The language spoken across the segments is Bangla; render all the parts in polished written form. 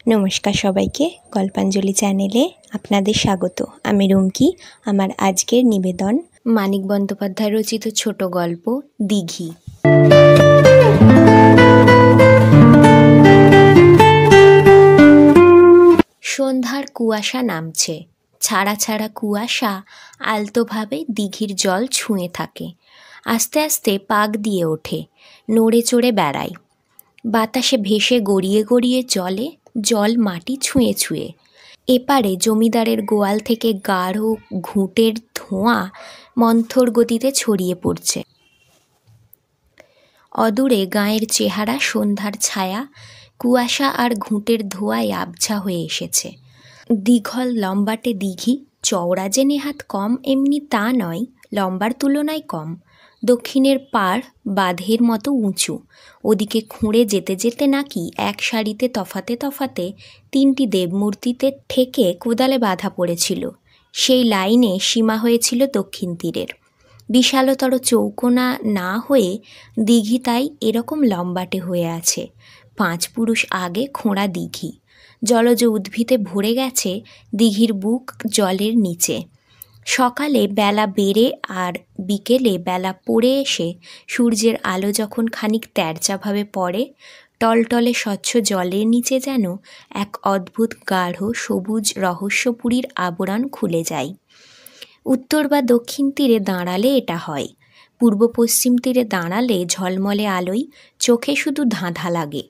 নমস্কার সবাইকে, গল্পাঞ্জলি চ্যানেলে আপনাদের স্বাগত। আমি রুমকি। আমার আজকের নিবেদন মানিক বন্দ্যোপাধ্যায় রচিত ছোট গল্প দিঘি। সন্ধ্যার কুয়াশা নামছে, ছাড়া ছাড়া কুয়াশা আলতোভাবে দিঘির জল ছুঁয়ে থাকে। আস্তে আস্তে পাক দিয়ে ওঠে, নড়ে চড়ে বেড়ায়। বাতাসে ভেসে গড়িয়ে গড়িয়ে চলে, জল মাটি ছুঁয়ে ছুঁয়ে। এপারে জমিদারের গোয়াল থেকে গাঢ় ঘুঁটের ধোঁয়া মন্থর গতিতে ছড়িয়ে পড়ছে। অদূরে গাঁয়ের চেহারা সন্ধ্যার ছায়া, কুয়াশা আর ঘুঁটের ধোঁয়ায় আবছা হয়ে এসেছে। দীঘল লম্বাটে দিঘি, চওড়া যে নেহাত কম এমনি তা নয়, লম্বার তুলনায় কম। দক্ষিণের পাড় বাঁধের মতো উঁচু, ওদিকে খুঁড়ে যেতে যেতে নাকি এক সারিতে তফাতে তফাতে 3টি দেবমূর্তিতে ঠেকে কোদালে বাঁধা পড়েছিল। সেই লাইনে সীমা হয়েছিল দক্ষিণ তীরের। বিশালতর চৌকোনা না হয়ে দিঘি তাই এরকম লম্বাটে হয়ে আছে। 5 পুরুষ আগে খোঁড়া দিঘি। জলজ উদ্ভিদে ভরে গেছে দিঘির বুক জলের নিচে। সকালে বেলা বেড়ে আর বিকেলে বেলা পড়ে এসে সূর্যের আলো যখন খানিক তেরচাভাবে পড়ে, টলটলে স্বচ্ছ জলের নিচে যেন এক অদ্ভুত গাঢ় সবুজ রহস্যপুরীর আবরণ খুলে যায়। উত্তর বা দক্ষিণ তীরে দাঁড়ালে এটা হয়, পূর্ব পশ্চিম তীরে দাঁড়ালে ঝলমলে আলোয় চোখে শুধু ধাঁধা লাগে।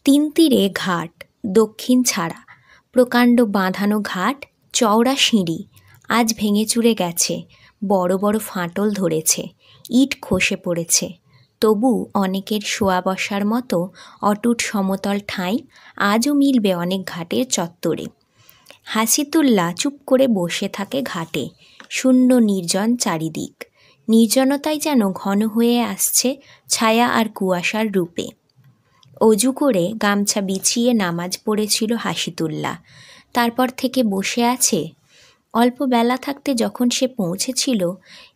3 তীরে ঘাট, দক্ষিণ ছাড়া প্রকাণ্ড বাঁধানো ঘাট, চওড়া সিঁড়ি আজ ভেঙে চুরে গেছে, বড় বড় ফাটল ধরেছে, ইট খসে পড়েছে। তবু অনেকের শোয়া বসার মতো অটুট সমতল ঠাঁই আজও মিলবে অনেক ঘাটের চত্বরে। হাসিতুল্লাহ চুপ করে বসে থাকে ঘাটে, শূন্য নির্জন চারিদিক। নির্জনতাই যেন ঘন হয়ে আসছে ছায়া আর কুয়াশার রূপে। অজু করে গামছা বিছিয়ে নামাজ পড়েছিল হাসিতুল্লাহ, তারপর থেকে বসে আছে। অল্প বেলা থাকতে যখন সে পৌঁছেছিল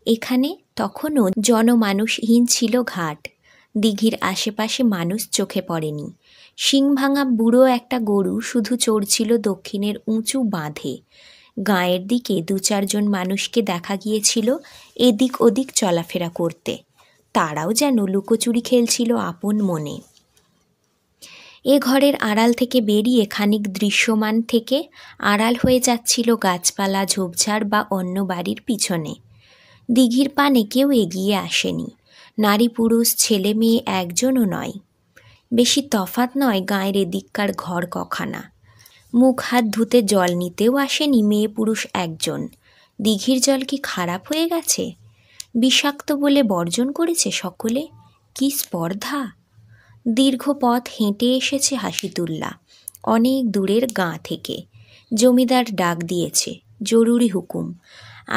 এখানে, তখনও জনমানুষহীন ছিল ঘাট। দিঘির আশেপাশে মানুষ চোখে পড়েনি। শিংভাঙা বুড়ো একটা গরু শুধু চড়ছিল দক্ষিণের উঁচু বাঁধে। গাঁয়ের দিকে 2-4 জন মানুষকে দেখা গিয়েছিল এদিক ওদিক চলাফেরা করতে। তারাও যেন লুকোচুরি খেলছিল আপন মনে। এ ঘরের আড়াল থেকে বেরিয়ে খানিক দৃশ্যমান থেকে আড়াল হয়ে যাচ্ছিল গাছপালা, ঝোপঝাড় বা অন্য বাড়ির পিছনে। দিঘির পানে কেউ এগিয়ে আসেনি, নারী পুরুষ ছেলে মেয়ে একজনও নয়। বেশি তফাৎ নয় গাঁয়ের এদিককার ঘর কখানা। মুখ হাত ধুতে জল নিতেও আসেনি মেয়ে পুরুষ একজন। দিঘির জল কি খারাপ হয়ে গেছে? বিষাক্ত বলে বর্জন করেছে সকলে? কি স্পর্ধা! দীর্ঘ পথ হেঁটে এসেছে হাসিতুল্লাহ, অনেক দূরের গাঁ থেকে। জমিদার ডাক দিয়েছে, জরুরি হুকুম,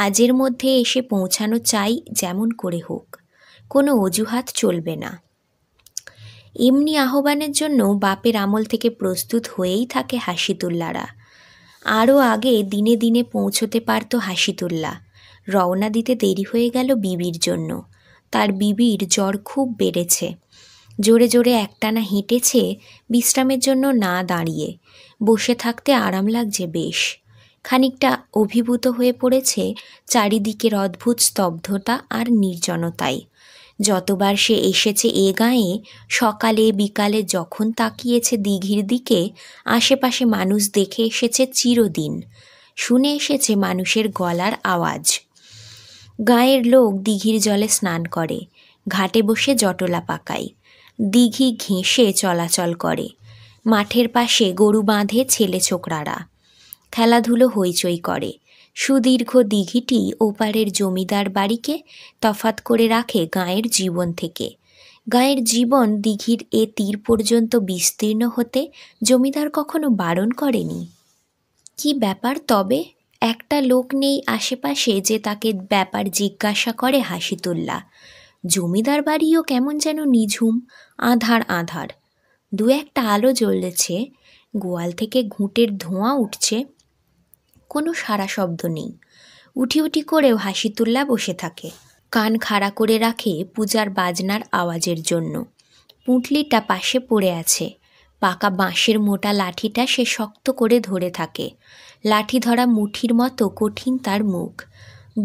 আজের মধ্যে এসে পৌঁছানো চাই যেমন করে হোক, কোনো অজুহাত চলবে না। এমনি আহ্বানের জন্য বাপের আমল থেকে প্রস্তুত হয়েই থাকে হাসিতুল্লাহরা। আরও আগে দিনে দিনে পৌঁছতে পারত হাসিতুল্লাহ। রওনা দিতে দেরি হয়ে গেল বিবির জন্য। তার বিবির জ্বর খুব বেড়েছে। জোরে জোরে একটানা হেঁটেছে, বিশ্রামের জন্য না দাঁড়িয়ে। বসে থাকতে আরাম লাগছে বেশ। খানিকটা অভিভূত হয়ে পড়েছে চারিদিকের অদ্ভুত স্তব্ধতা আর নির্জনতায়। যতবার সে এসেছে এ গাঁয়ে, সকালে বিকালে যখন তাকিয়েছে দিঘির দিকে, আশেপাশে মানুষ দেখে এসেছে চিরদিন, শুনে এসেছে মানুষের গলার আওয়াজ। গাঁয়ের লোক দিঘির জলে স্নান করে, ঘাটে বসে জটলা পাকায়, দিঘি ঘেঁষে চলাচল করে। মাঠের পাশে গরু বাঁধে ছেলে ছোকরারা, খেলাধুলো হইচই করে। সুদীর্ঘ দিঘিটি ওপারের জমিদার বাড়িকে তফাৎ করে রাখে গাঁয়ের জীবন থেকে। গাঁয়ের জীবন দিঘির এ তীর পর্যন্ত বিস্তীর্ণ হতে জমিদার কখনো বারণ করেনি। কি ব্যাপার তবে? একটা লোক নেই আশেপাশে যে তাকে ব্যাপার জিজ্ঞাসা করে হাসিতুল্লাহ। জমিদার বাড়িও কেমন যেন নিঝুম, আঁধার আঁধার। 2-একটা আলো জ্বলেছে, গোয়াল থেকে ঘুঁটের ধোঁয়া উঠছে, কোনো সারা শব্দ নেই। উঠি উঠি করেও হাসিতুল্লাহ বসে থাকে, কান খাড়া করে রাখে পূজার বাজনার আওয়াজের জন্য। পুঁটলিটা পাশে পড়ে আছে, পাকা বাঁশের মোটা লাঠিটা সে শক্ত করে ধরে থাকে। লাঠি ধরা মুঠির মতো কঠিন তার মুখ।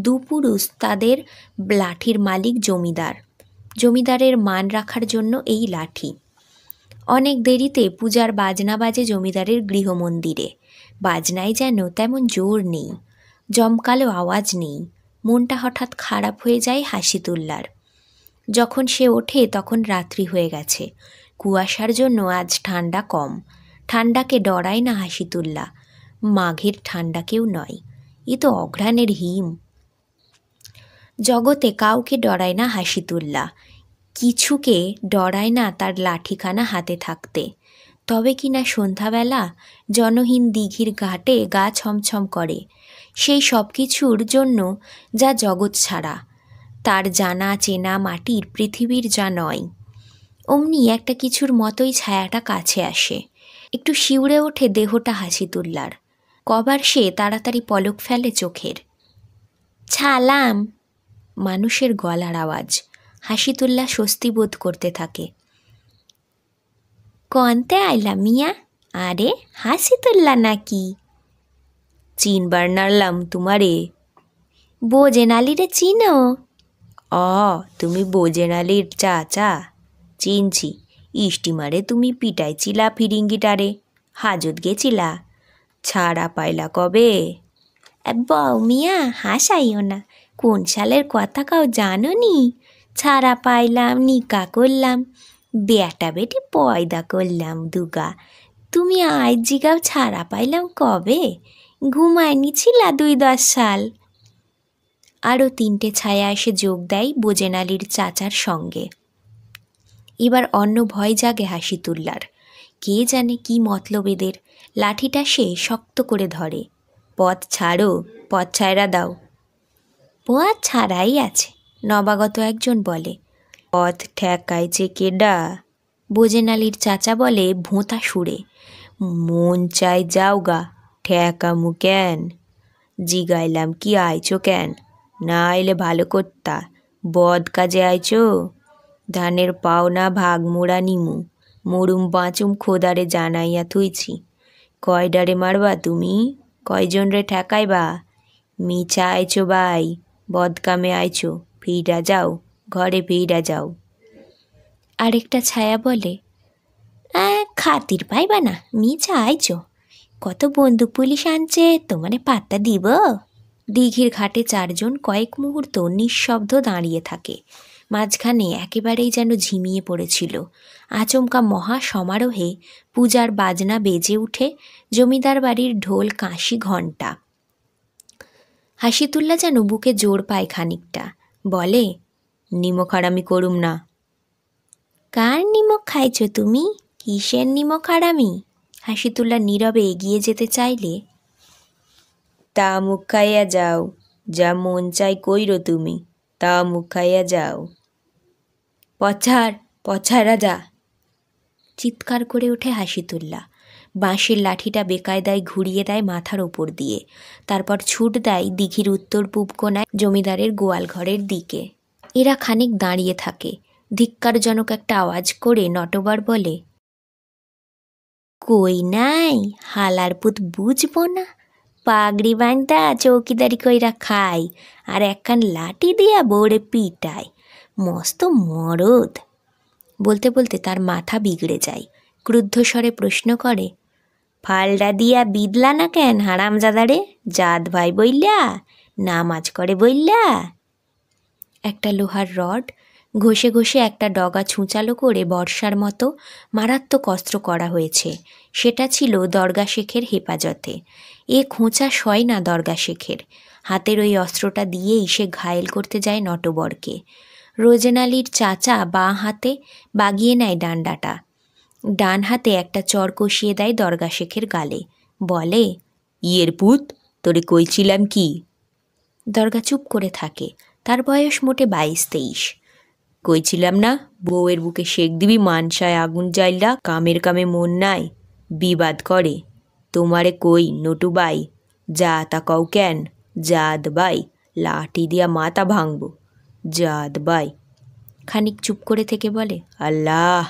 দুপুরুষ তাদের লাঠির মালিক জমিদার। জমিদারের মান রাখার জন্য এই লাঠি। অনেক দেরিতে পূজার বাজনা বাজে জমিদারের গৃহমন্দিরে। বাজনায় যেন তেমন জোর নেই, জমকালো আওয়াজ নেই। মনটা হঠাৎ খারাপ হয়ে যায় হাসিতুল্লার। যখন সে ওঠে তখন রাত্রি হয়ে গেছে। কুয়াশার জন্য আজ ঠান্ডা কম। ঠান্ডাকে ডরায় না হাসিতুল্লা, মাঘের ঠান্ডাকেও নয়। এ তো অঘ্রাণের হিম। জগতে কাউকে ডরায় না হাসিতুল্লা, কিছুকে ডরায় না তার লাঠিখানা হাতে থাকতে। তবে কি না সন্ধ্যাবেলা জনহীন দিঘির ঘাটে গা ছমছম করে, সেই সব কিছুর জন্য যা জগৎ ছাড়া, তার জানা চেনা মাটির পৃথিবীর যা নয়। অমনি একটা কিছুর মতোই ছায়াটা কাছে আসে। একটু শিউরে ওঠে দেহটা হাসিতুল্লার। কবার সে তাড়াতাড়ি পলক ফেলে চোখের। ছালাম, মানুষের গলার আওয়াজ। হাসিতুল্লা স্বস্তি বোধ করতে থাকে। কনতে আইলা মিয়া? আরে হাসিতুল্লা নাকি? চিনবার নারলাম তোমারে। বোজেনালিরে চিনো? তুমি বোজেনালির চাচা? চিনছি। ইস্টিমারে তুমি পিটাইছিলা ফিরিঙ্গিটারে, হাজত গেছিলা। ছাড়া পাইলা কবে? বউ মিয়া হাসাইও না, কোন সালের কথা কাউ জানো নি? ছাড়া পাইলাম, নিকা করলাম, বেটা বেটি পয়দা করলাম দুগা। তুমি আজ জিগাও ছাড়া পাইলাম কবে? ঘুমায়নি ছিলা 2-10 সাল। আরও 3টে ছায়া এসে যোগ দেয় বোজেনালির চাচার সঙ্গে। এবার অন্য ভয় জাগে হাসিতুল্লার। কে জানে কি মতলব এদের। লাঠিটা সে শক্ত করে ধরে। পথ ছাড়ো, পথ ছায়রা দাও। পথ ছাড়াই আছে, নবাগত একজন বলে। পথ ঠেকাইছে কেডা? বোজেনালির চাচা বলে ভোঁতা সুরে। মন চাই যাওগা, ঠেকামু কেন? জিগাইলাম কি আইছো কেন? না আইলে ভালো করতা। বদ কাজে আইছো? ধানের পাওনা ভাগ মোড়া নিমু, মরুম বাঁচুম খোদারে জানাইয়া থুইছি। কয়ডারে মারবা তুমি? কয়জন রে ঠেকাইবা? মিছা আইছো ভাই, বদকামে আইছো, ফিরা যাও, ঘরে ফিরা যাও। আরেকটা ছায়া বলে, খাতির পাইবা না, মিছা আইছো। কত বন্দুক পুলিশ আনছে, তোমারে পাত্তা দিব? দিঘির ঘাটে 4 জন কয়েক মুহূর্ত নিঃশব্দ দাঁড়িয়ে থাকে। মাঝখানে একেবারেই যেন ঝিমিয়ে পড়েছিল। আচমকা মহা সমারোহে পূজার বাজনা বেজে উঠে, জমিদার বাড়ির ঢোল, কাঁসি, ঘণ্টা। হাসিতুল্লা যেন বুকে জোর পায় খানিকটা। বলে, নিমক হারামি করুম না। কার নিমক খাইছো তুমি? কিসের নিমক হারামি? হাসিতুল্লা নীরবে এগিয়ে যেতে চাইলে, তা মুখ খাইয়া যাও, যা মন চাই কইরো তুমি, তা মুখ খাইয়া যাও। পছাড়া যা, চিৎকার করে ওঠে হাসিতুল্লা। বাঁশের লাঠিটা বেকায়দায় ঘুরিয়ে দেয় মাথার ওপর দিয়ে। তারপর ছুট দেয় দিঘির উত্তর পূব কোণায় জমিদারের গোয়াল ঘরের দিকে। এরা খানিক দাঁড়িয়ে থাকে। ধিক্কারজনক একটা আওয়াজ করে নটবর বলে, কই নাই হালার পুত বুঝবো না, পাগড়ি বাঁধা চৌকিদারি কইরা খায়, আর একখান লাঠি দিয়া বউরে পিটায়, মস্ত মরদ। বলতে বলতে তার মাথা বিগড়ে যায়। ক্রুদ্ধ স্বরে প্রশ্ন করে, ফালডা দিয়া বিদলা না কেন হারামজাদারে? জাত ভাই বইল্যা, নামাজ করে বইল্যা? একটা লোহার রড ঘষে ঘষে একটা ডগা ছুঁচালো করে বর্ষার মতো মারাত্মক অস্ত্র করা হয়েছে। সেটা ছিল দরগা শেখের হেফাজতে। এ খোঁচা সয় না দরগা শেখের। হাতের ওই অস্ত্রটা দিয়েই সে ঘায়েল করতে যায় নটবরকে। রোজেনালির চাচা বাঁ হাতে বাগিয়ে নেয় ডান্ডাটা, ডান হাতে একটা চর কষিয়ে দেয় দরগা শেখের গালে। বলে, ইয়ের পুত, তোরে কইছিলাম কি? দরগা চুপ করে থাকে। তার বয়স মোটে 22-23। কইছিলাম না বউয়ের বুকে শেক দিবি, মানসায় আগুন জ্বাইলা, কামের কামে মন নাই, বিবাদ করে। তোমারে কই নটু বাই, যা তা কও কেন? জাত বাই, লাঠি দিয়া মাথা ভাঙব। জাত বাই। খানিক চুপ করে থেকে বলে, আল্লাহ।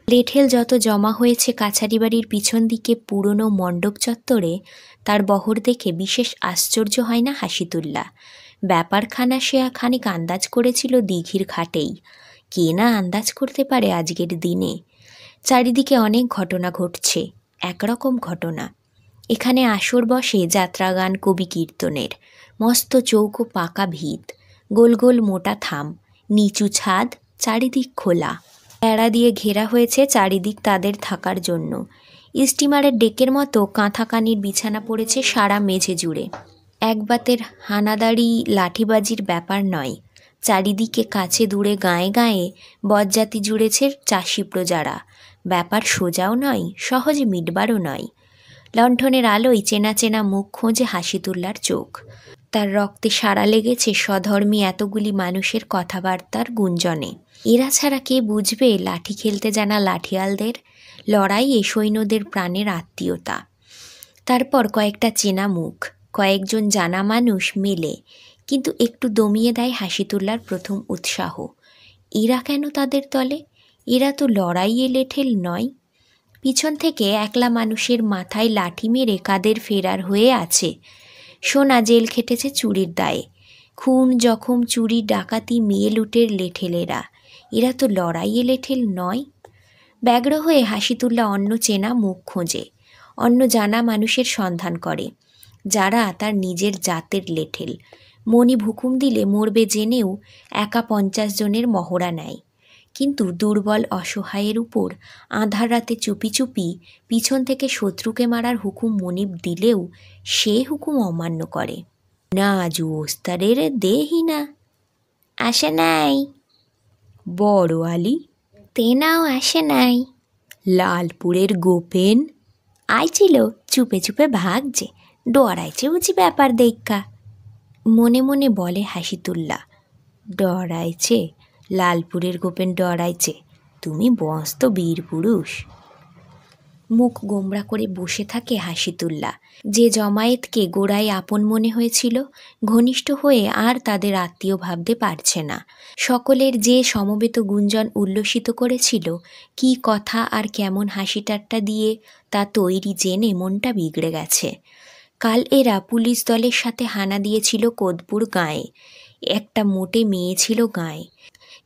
লেঠেল যত জমা হয়েছে কাছারি বাড়ির পিছন দিকে পুরনো মণ্ডপ চত্বরে, তার বহর দেখে বিশেষ আশ্চর্য হয় না হাসিতুল্লাহ। ব্যাপারখানা সে খানিক আন্দাজ করেছিল দিঘির ঘাটেই। কে না আন্দাজ করতে পারে আজকের দিনে? চারিদিকে অনেক ঘটনা ঘটছে, একরকম ঘটনা। এখানে আসর বসে যাত্রাগান, কবি কীর্তনের। মস্ত চৌকো পাকা ভিত, গোল গোল মোটা থাম, নিচু ছাদ, চারিদিক খোলা। বেড়া দিয়ে ঘেরা হয়েছে চারিদিক তাদের থাকার জন্য। স্টিমারের ডেকের মতো কাঁথাকানির বিছানা পড়েছে সারা মেঝে জুড়ে। একবাতের হানাদারি লাঠিবাজির ব্যাপার নয়। চারিদিকে কাছে দূরে গায়ে গায়ে বজ্জাতি জুড়েছে চাষি প্রজারা। ব্যাপার সোজাও নয়, সহজে মিটবারও নয়। লণ্ঠনের আলোয় চেনা চেনা মুখ খোঁজে হাসিতুল্লার চোখ। তার রক্তে সাড়া লেগেছে স্বধর্মী এতগুলি মানুষের কথাবার্তার গুঞ্জনে। এরা ছাড়া কে বুঝবে লাঠি খেলতে জানা লাঠিয়ালদের, লড়াইয়ে সৈন্যদের প্রাণের আত্মীয়তা। তারপর কয়েকটা চেনা মুখ, কয়েকজন জানা মানুষ মেলে, কিন্তু একটু দমিয়ে দেয় হাসিতুল্লার প্রথম উৎসাহ। এরা কেন তাদের দলে? এরা তো লড়াইয়ে লেঠেল নয়। পিছন থেকে একলা মানুষের মাথায় লাঠি মেরে কাদের ফেরার হয়ে আছে। সোনা জেল খেটেছে চুরির দায়ে। খুন, জখম, চুরি, ডাকাতি, মেয়ে লুটের লেঠেলেরা। এরা তো লড়াইয়ে লেঠেল নয়। ব্যগ্র হয়ে হাসিতুল্লাহ অন্য চেনা মুখ খোঁজে, অন্য জানা মানুষের সন্ধান করে, যারা তার নিজের জাতের লেঠেল। মনিব হুকুম দিলে মরবে জেনেও একা 50 জনের মহড়া নেয়। কিন্তু দুর্বল অসহায়ের উপর আঁধার রাতে চুপি চুপি পিছন থেকে শত্রুকে মারার হুকুম মনিব দিলেও সে হুকুম অমান্য করে না। আজু ওস্তাদের দেহি না। আসে নাই বড় আলী, তেনাও আসে নাই। লালপুরের গোপেন আইছিল, চুপে চুপে ভাগছে, ডরাইছে বুঝি ব্যাপার দেখা। মনে মনে বলে হাসিতুল্লাহ, ডরাইছে? লালপুরের গোপেন ডরাইছে? তুমি বস্ত বীর পুরুষ। মুখ গোমড়া করে বসে থাকে হাসিতুল্লাহ। যে জমায়েতকে গোড়ায় আপন মনে হয়েছিল, ঘনিষ্ঠ হয়ে আর তাদের আত্মীয় ভাবতে পারছে না। সকলের যে সমবেত গুঞ্জন উল্লসিত করেছিল, কি কথা আর কেমন হাসি ঠাট্টা দিয়ে তা তৈরি জেনে মনটা বিগড়ে গেছে। কাল এরা পুলিশ দলের সাথে হানা দিয়েছিল কোদপুর গাঁয়ে। একটা মোটে মেয়ে ছিল গাঁয়ে,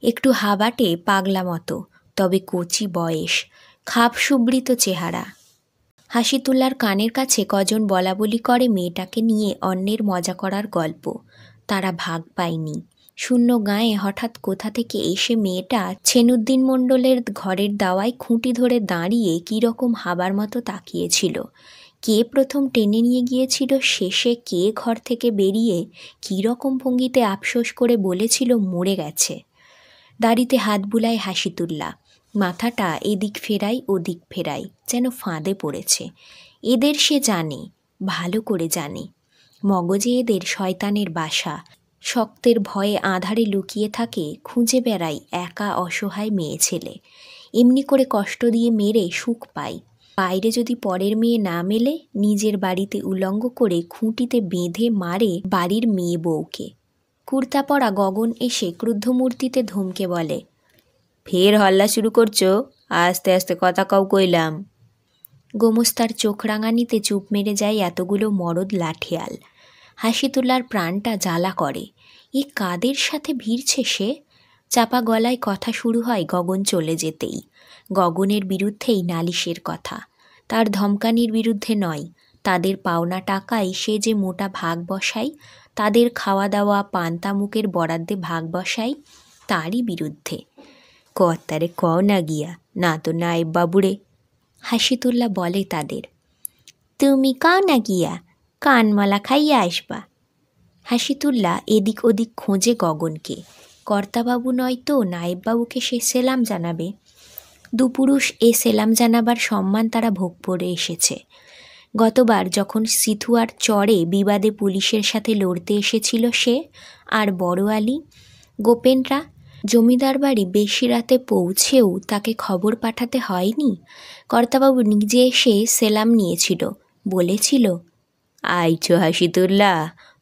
একটু হাবাটে পাগলা মতো, তবে কচি বয়স, খাপ সুবৃত চেহারা। হাসিতুল্লার কানের কাছে কজন বলা বলি করে মেয়েটাকে নিয়ে অন্যের মজা করার গল্প। তারা ভাগ পায়নি। শূন্য গায়ে হঠাৎ কোথা থেকে এসে মেয়েটা ছেনুদ্দিন মণ্ডলের ঘরের দাওয়ায় খুঁটি ধরে দাঁড়িয়ে কীরকম হাবার মতো তাকিয়েছিল। কে প্রথম টেনে নিয়ে গিয়েছিল, শেষে কে ঘর থেকে বেরিয়ে কীরকম ভঙ্গিতে আফসোস করে বলেছিল মরে গেছে। দাড়িতে হাত বুলায় হাসিতুল্লাহ, মাথাটা এদিক ফেরাই ওদিক ফেরাই, যেন ফাঁদে পড়েছে। এদের সে জানে, ভালো করে জানে। মগজে এদের শয়তানের বাসা। শক্তের ভয়ে আঁধারে লুকিয়ে থাকে, খুঁজে বেড়ায় একা অসহায় মেয়ে ছেলে। এমনি করে কষ্ট দিয়ে মেরে সুখ পায়। বাইরে যদি পরের মেয়ে না মেলে, নিজের বাড়িতে উলঙ্গ করে খুঁটিতে বেঁধে মারে বাড়ির মেয়ে বউকে। কুর্তা পরা গগন এসে ক্রুদ্ধমূর্তিতে ধমকে বলে, ফের হল্লা শুরু করছো? আস্তে আস্তে কথা কও কইলাম। গোমস্তার চোখ রাঙানিতে চুপ মেরে যায় এতগুলো মরদ লাঠিয়াল। হাসিতুল্লার প্রাণটা জ্বালা করে। এ কাদের সাথে ভিড়ছে সে? চাপা গলায় কথা শুরু হয় গগন চলে যেতেই। গগনের বিরুদ্ধেই নালিশের কথা, তার ধমকানির বিরুদ্ধে নয়। তাদের পাওনা টাকায় সে যে মোটা ভাগ বসায়, তাদের খাওয়া দাওয়া পান্তামুকের বরাদ্দে ভাগ বসায়, তারই বিরুদ্ধে। কর্তারে কও না গিয়া, না তো নায়েব বাবুরে। হাসিতুল্লাহ বলে তাদের, তুমি কও না গিয়া, কানমলা খাইয়া আসবা। হাসিতুল্লাহ এদিক ওদিক খোঁজে গগনকে। কর্তাবাবু নয় তো নায়েববাবুকে সে সেলাম জানাবে। দুপুরুষ এ সেলাম জানাবার সম্মান তারা ভোগ করে এসেছে। গতবার যখন সিথুয়ার চরে বিবাদে পুলিশের সাথে লড়তে এসেছিল সে আর বড় আলী, গোপেনরা, জমিদার বাড়ি বেশি রাতে পৌঁছেও তাকে খবর পাঠাতে হয়নি। কর্তাবাবু নিজে এসে সেলাম নিয়েছিল, বলেছিল, আইছো হাসিতুল্লাহ,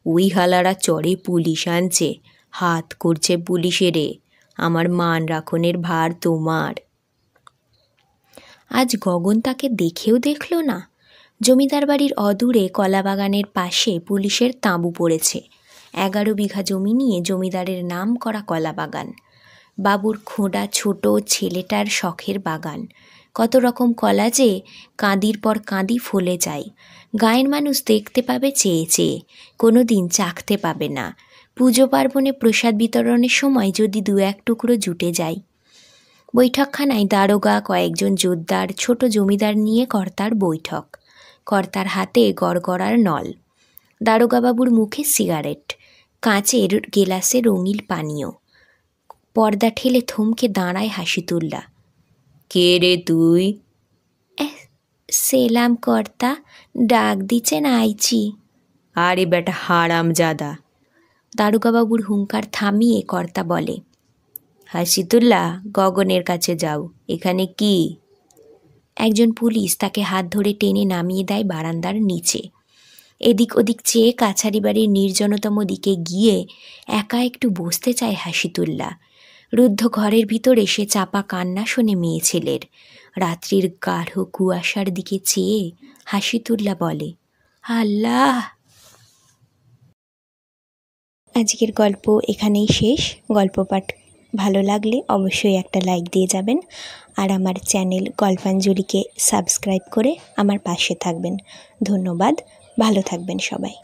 ওই হালারা চরে পুলিশ আনছে, হাত করছে পুলিশেরে, আমার মান রাখনের ভার তোমার। আজ গগন তাকে দেখেও দেখল না। জমিদার বাড়ির অদূরে কলাবাগানের পাশে পুলিশের তাঁবু পড়েছে। 11 বিঘা জমি নিয়ে জমিদারের নাম করা কলাবাগান। বাবুর খোঁড়া ছোট ছেলেটার শখের বাগান। কত রকম কলা যে কাঁদির পর কাঁদি ফলে যায়। গায়ের মানুষ দেখতে পাবে চেয়ে চেয়ে, কোনো দিন চাখতে পাবে না। পুজো পার্বণে প্রসাদ বিতরণের সময় যদি 2-1 টুকরো জুটে যায়। বৈঠকখানায় দারোগা, কয়েকজন জোরদার, ছোট জমিদার নিয়ে কর্তার বৈঠক। কর্তার হাতে গড়গড়ার নল, দারোগাবাবুর মুখে সিগারেট, কাঁচের গেলাসে রঙিল পানীয়। পর্দা ঠেলে থমকে দাঁড়ায় হাসিতুল্লাহ। কে রে তুই? সেলাম কর্তা, ডাক দিচ্ছেন আইছি। আরে বেটা হারামজাদা। দারোগাবাবুর হুঙ্কার থামিয়ে কর্তা বলে, হাসিতুল্লাহ, গগনের কাছে যাও। এখানে কি? একজন পুলিশ তাকে হাত ধরে টেনে নামিয়ে দেয় বারান্দার নিচে। এদিক ওদিক চেয়ে কাছারি বাড়ির নির্জনতম দিকে গিয়ে একা একটু বসতে চায় হাসিতুল্লাহ। রুদ্ধ ঘরের ভিতরে সে চাপা কান্না শোনে মেয়ে ছেলের। রাত্রির গাঢ় কুয়াশার দিকে চেয়ে হাসিতুল্লাহ বলে, আল্লাহ। আজকের গল্প এখানেই শেষ। গল্প পাঠ ভালো লাগলে অবশ্যই একটা লাইক দিয়ে যাবেন, আর আমার চ্যানেল গল্পাঞ্জলিকে সাবস্ক্রাইব করে আমার পাশে থাকবেন। ধন্যবাদ। ভালো থাকবেন সবাই।